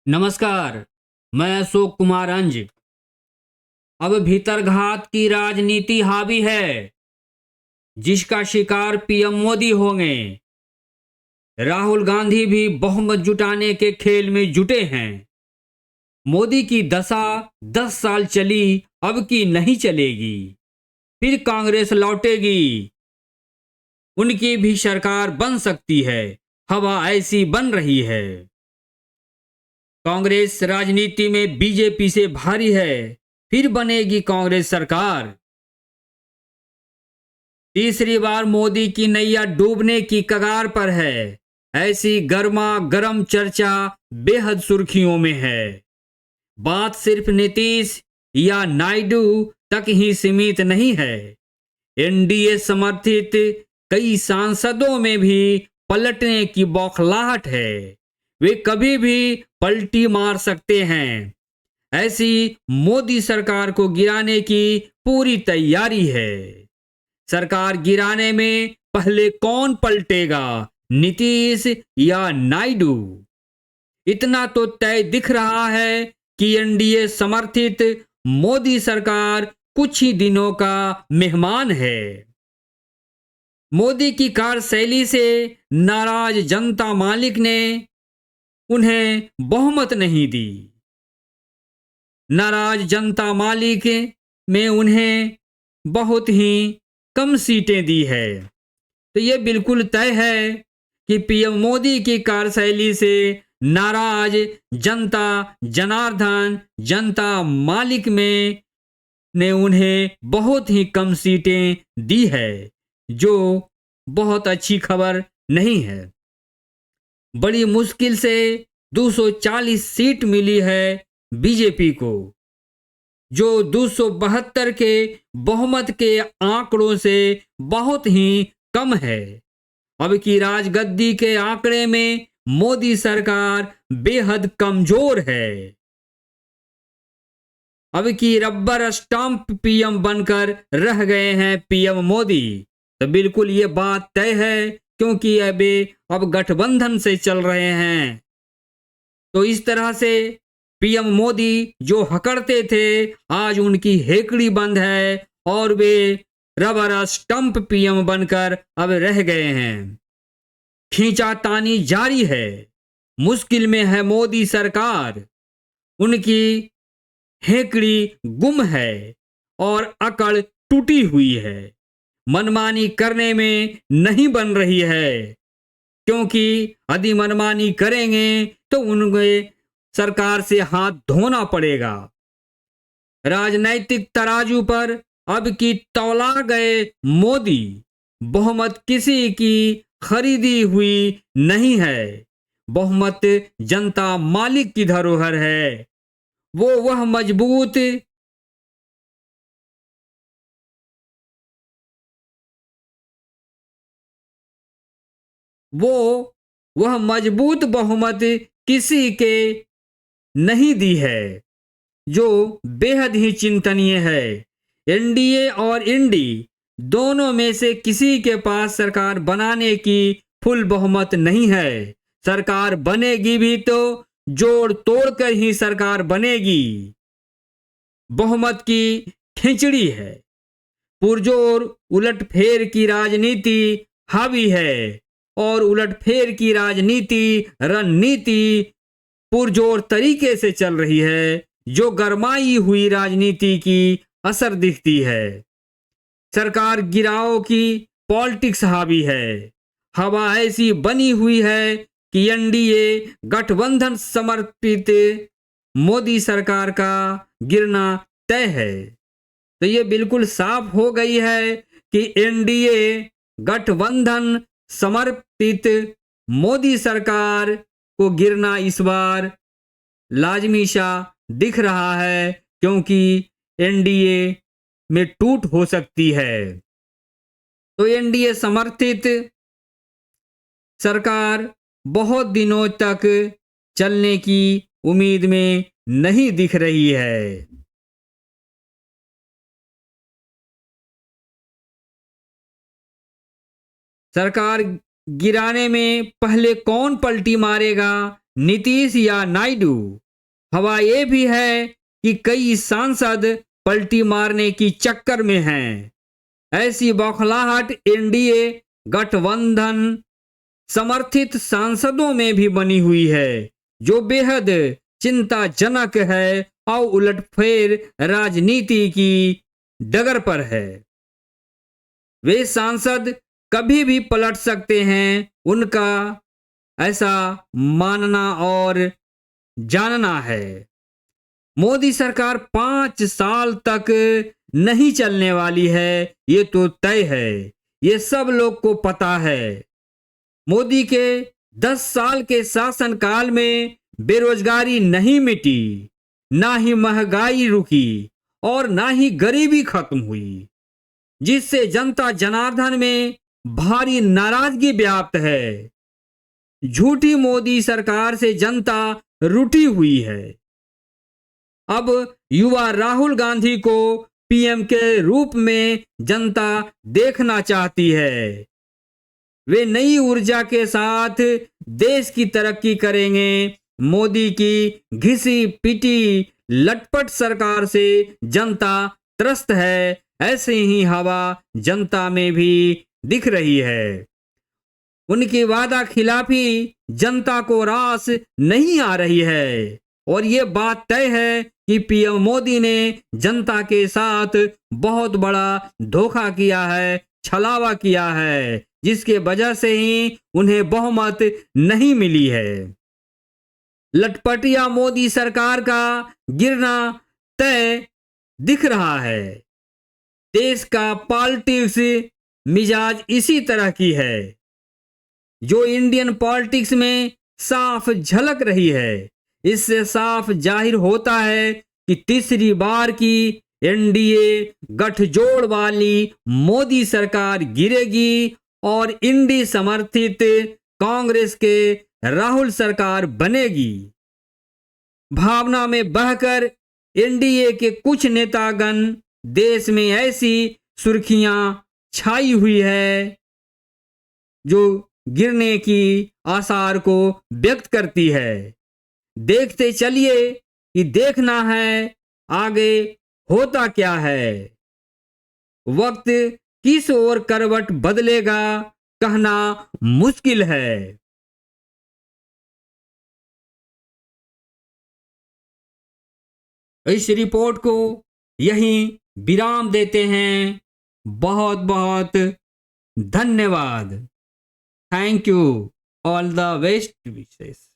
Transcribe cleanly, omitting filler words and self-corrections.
नमस्कार। मैं अशोक कुमार अंज। अब भीतरघात की राजनीति हावी है, जिसका शिकार पीएम मोदी होंगे। राहुल गांधी भी बहुमत जुटाने के खेल में जुटे हैं। मोदी की दशा 10 साल चली, अब की नहीं चलेगी। फिर कांग्रेस लौटेगी, उनकी भी सरकार बन सकती है। हवा ऐसी बन रही है। कांग्रेस राजनीति में बीजेपी से भारी है, फिर बनेगी कांग्रेस सरकार। तीसरी बार मोदी की नैया डूबने की कगार पर है। ऐसी गर्मा गर्म चर्चा बेहद सुर्खियों में है। बात सिर्फ नीतीश या नायडू तक ही सीमित नहीं है। एनडीए समर्थित कई सांसदों में भी पलटने की बौखलाहट है। वे कभी भी पलटी मार सकते हैं। ऐसी मोदी सरकार को गिराने की पूरी तैयारी है। सरकार गिराने में पहले कौन पलटेगा, नीतीश या नायडू? इतना तो तय दिख रहा है कि एनडीए समर्थित मोदी सरकार कुछ ही दिनों का मेहमान है। मोदी की कार्यशैली से नाराज जनता मालिक ने उन्हें बहुमत नहीं दी। नाराज जनता मालिक में उन्हें बहुत ही कम सीटें दी है। तो ये बिल्कुल तय है कि पीएम मोदी की कार्यशैली से नाराज जनता जनार्दन जनता मालिक में ने उन्हें बहुत ही कम सीटें दी है, जो बहुत अच्छी खबर नहीं है। बड़ी मुश्किल से 240 सीट मिली है बीजेपी को, जो 272 के बहुमत के आंकड़ों से बहुत ही कम है। अब की राजगद्दी के आंकड़े में मोदी सरकार बेहद कमजोर है। अब की रबर स्टंप पीएम बनकर रह गए हैं पीएम मोदी। तो बिल्कुल ये बात तय है, क्योंकि अब गठबंधन से चल रहे हैं। तो इस तरह से पीएम मोदी जो हकड़ते थे, आज उनकी हेकड़ी बंद है और वे रबर स्टंप पीएम बनकर अब रह गए हैं। खींचातानी जारी है। मुश्किल में है मोदी सरकार। उनकी हेकड़ी गुम है और अकड़ टूटी हुई है। मनमानी करने में नहीं बन रही है, क्योंकि यदि मनमानी करेंगे तो उन्हें सरकार से हाथ धोना पड़ेगा। राजनैतिक तराजू पर अब की तौला गए मोदी। बहुमत किसी की खरीदी हुई नहीं है। बहुमत जनता मालिक की धरोहर है। वह मजबूत वो वह मजबूत बहुमत किसी के नहीं दी है, जो बेहद ही चिंतनीय है। एनडीए और इंडी दोनों में से किसी के पास सरकार बनाने की फुल बहुमत नहीं है। सरकार बनेगी भी तो जोड़ तोड़ कर ही सरकार बनेगी। बहुमत की खिचड़ी है। पुरजोर उलटफेर की राजनीति हावी है, और उलटफेर की राजनीति रणनीति पुरजोर तरीके से चल रही है, जो गरमाई हुई राजनीति की असर दिखती है। सरकार गिराव की पॉलिटिक्स हावी है। हवा ऐसी बनी हुई है कि एनडीए गठबंधन समर्पित मोदी सरकार का गिरना तय है। तो ये बिल्कुल साफ हो गई है कि एनडीए गठबंधन समर्पित मोदी सरकार को गिरना इस बार लाजमी सा दिख रहा है, क्योंकि एनडीए में टूट हो सकती है। तो एनडीए समर्थित सरकार बहुत दिनों तक चलने की उम्मीद में नहीं दिख रही है। सरकार गिराने में पहले कौन पलटी मारेगा, नीतीश या नायडू। हवा ये भी है कि कई सांसद पलटी मारने की चक्कर में हैं। ऐसी बौखलाहट एनडीए गठबंधन समर्थित सांसदों में भी बनी हुई है, जो बेहद चिंताजनक है और उलटफेर राजनीति की डगर पर है। वे सांसद कभी भी पलट सकते हैं, उनका ऐसा मानना और जानना है। मोदी सरकार 5 साल तक नहीं चलने वाली है, ये तो तय है, ये सब लोग को पता है। मोदी के 10 साल के शासनकाल में बेरोजगारी नहीं मिटी, ना ही महंगाई रुकी और ना ही गरीबी खत्म हुई, जिससे जनता जनार्दन में भारी नाराजगी व्याप्त है। झूठी मोदी सरकार से जनता रूठी हुई है। अब युवा राहुल गांधी को पीएम के रूप में जनता देखना चाहती है। वे नई ऊर्जा के साथ देश की तरक्की करेंगे। मोदी की घिसी पिटी लटपट सरकार से जनता त्रस्त है। ऐसे ही हवा जनता में भी दिख रही है। उनकी वादा खिलाफी जनता को रास नहीं आ रही है और ये बात तय है कि पीएम मोदी ने जनता के साथ बहुत बड़ा धोखा किया है, छलावा किया है, जिसके वजह से ही उन्हें बहुमत नहीं मिली है। लटपटिया मोदी सरकार का गिरना तय दिख रहा है। देश का पॉलिटिक्स मिजाज इसी तरह की है, जो इंडियन पॉलिटिक्स में साफ झलक रही है। इससे साफ जाहिर होता है कि तीसरी बार की एनडीए गठजोड़ वाली मोदी सरकार गिरेगी और इंडी समर्थित कांग्रेस के राहुल सरकार बनेगी। भावना में बहकर एनडीए के कुछ नेतागण देश में ऐसी सुर्खियां छाई हुई है जो गिरने की आसार को व्यक्त करती है। देखते चलिए कि देखना है आगे होता क्या है। वक्त किस ओर करवट बदलेगा कहना मुश्किल है। इस रिपोर्ट को यहीं विराम देते हैं। बहुत बहुत धन्यवाद। Thank you. All the best wishes.